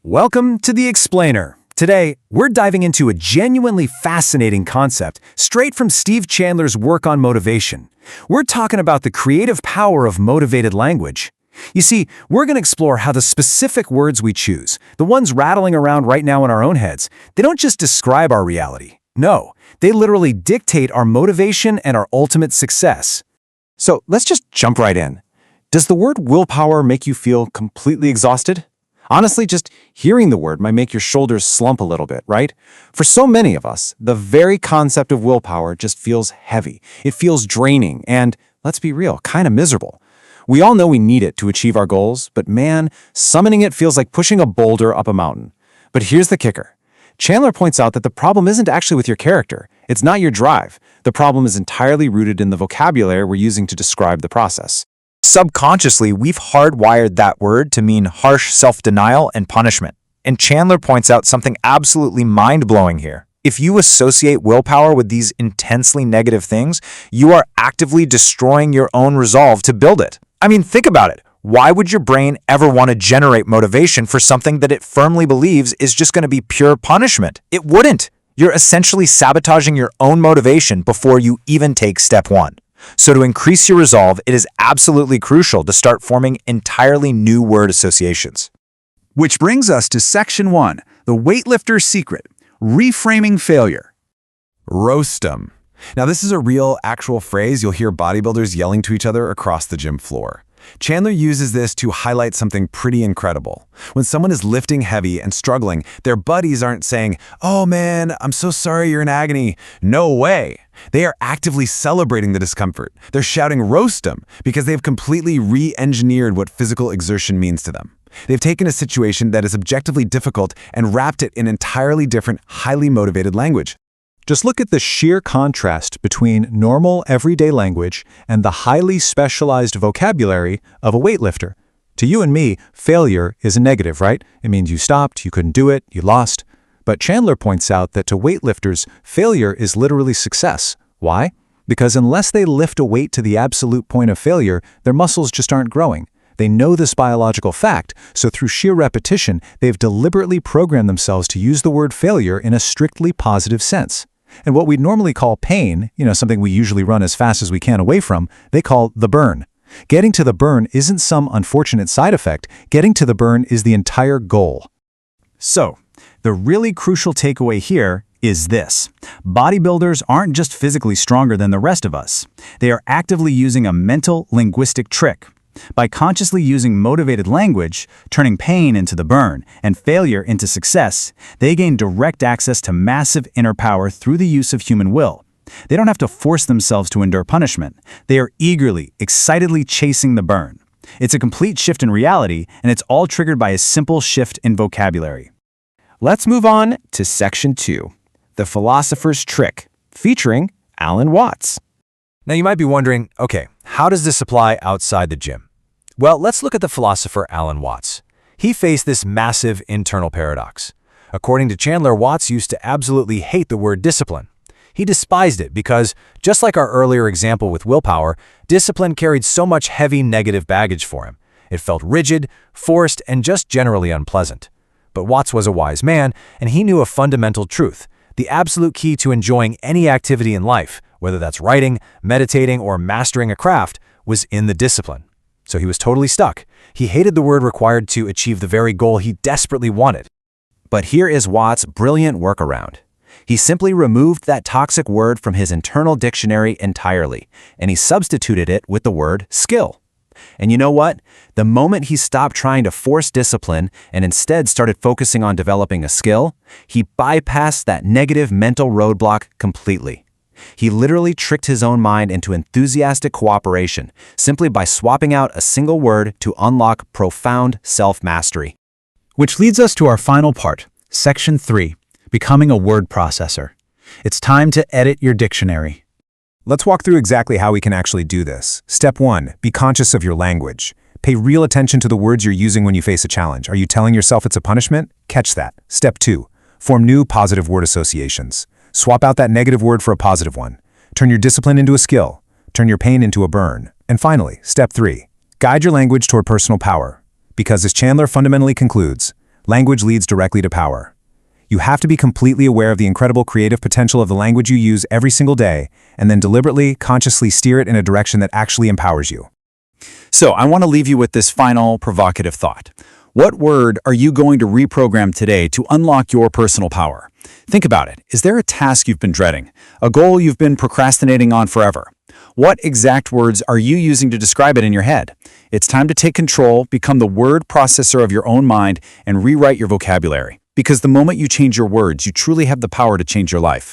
Welcome to The Explainer. Today, we're diving into a genuinely fascinating concept straight from Steve Chandler's work on motivation. We're talking about the creative power of motivated language. You see, we're going to explore how the specific words we choose, the ones rattling around right now in our own heads, they don't just describe our reality. No, they literally dictate our motivation and our ultimate success. So let's just jump right in. Does the word willpower make you feel completely exhausted? Honestly, just hearing the word might make your shoulders slump a little bit, right? For so many of us, the very concept of willpower just feels heavy. It feels draining and, let's be real, kind of miserable. We all know we need it to achieve our goals, but man, summoning it feels like pushing a boulder up a mountain. But here's the kicker. Chandler points out that the problem isn't actually with your character. It's not your drive. The problem is entirely rooted in the vocabulary we're using to describe the process. Subconsciously, we've hardwired that word to mean harsh self-denial and punishment. And Chandler points out something absolutely mind-blowing here. If you associate willpower with these intensely negative things, you are actively destroying your own resolve to build it. I mean, think about it. Why would your brain ever want to generate motivation for something that it firmly believes is just going to be pure punishment? It wouldn't. You're essentially sabotaging your own motivation before you even take step one. So to increase your resolve, it is absolutely crucial to start forming entirely new word associations. Which brings us to Section 1, the weightlifter's secret, reframing failure. Roast 'em. Now, this is a real, actual phrase you'll hear bodybuilders yelling to each other across the gym floor. Chandler uses this to highlight something pretty incredible. When someone is lifting heavy and struggling, their buddies aren't saying, "Oh man, I'm so sorry you're in agony." No way. They are actively celebrating the discomfort. They're shouting "roast 'em" because they've completely re-engineered what physical exertion means to them. They've taken a situation that is objectively difficult and wrapped it in entirely different, highly motivated language. Just look at the sheer contrast between normal, everyday language and the highly specialized vocabulary of a weightlifter. To you and me, failure is a negative, right? It means you stopped, you couldn't do it, you lost. But Chandler points out that to weightlifters, failure is literally success. Why? Because unless they lift a weight to the absolute point of failure, their muscles just aren't growing. They know this biological fact, so through sheer repetition, they've deliberately programmed themselves to use the word failure in a strictly positive sense. And what we'd normally call pain, something we usually run as fast as we can away from, they call the burn. Getting to the burn isn't some unfortunate side effect. Getting to the burn is the entire goal. So, the really crucial takeaway here is this. Bodybuilders aren't just physically stronger than the rest of us. They are actively using a mental, linguistic trick. By consciously using motivated language, turning pain into the burn, and failure into success, they gain direct access to massive inner power through the use of human will. They don't have to force themselves to endure punishment. They are eagerly, excitedly chasing the burn. It's a complete shift in reality, and it's all triggered by a simple shift in vocabulary. Let's move on to Section 2, the philosopher's trick, featuring Alan Watts. Now you might be wondering, okay, how does this apply outside the gym? Well, let's look at the philosopher Alan Watts. He faced this massive internal paradox. According to Chandler, Watts used to absolutely hate the word discipline. He despised it because, just like our earlier example with willpower, discipline carried so much heavy negative baggage for him. It felt rigid, forced, and just generally unpleasant. But Watts was a wise man, and he knew a fundamental truth. The absolute key to enjoying any activity in life, whether that's writing, meditating, or mastering a craft, was in the discipline. So he was totally stuck. He hated the word required to achieve the very goal he desperately wanted. But here is Watts' brilliant workaround. He simply removed that toxic word from his internal dictionary entirely, and he substituted it with the word skill. And you know what? The moment he stopped trying to force discipline and instead started focusing on developing a skill, he bypassed that negative mental roadblock completely. He literally tricked his own mind into enthusiastic cooperation simply by swapping out a single word to unlock profound self-mastery. Which leads us to our final part, Section 3, becoming a word processor. It's time to edit your dictionary. Let's walk through exactly how we can actually do this. Step 1, be conscious of your language. Pay real attention to the words you're using when you face a challenge. Are you telling yourself it's a punishment? Catch that. Step 2, form new positive word associations. Swap out that negative word for a positive one. Turn your discipline into a skill. Turn your pain into a burn. And finally, step 3, guide your language toward personal power. Because as Chandler fundamentally concludes, Language leads directly to power. You have to be completely aware of the incredible creative potential of the language you use every single day, and then deliberately, consciously steer it in a direction that actually empowers you. So I want to leave you with this final provocative thought. What word are you going to reprogram today to unlock your personal power? Think about it. Is there a task you've been dreading? A goal you've been procrastinating on forever? What exact words are you using to describe it in your head? It's time to take control, become the word processor of your own mind, and rewrite your vocabulary. Because the moment you change your words, you truly have the power to change your life.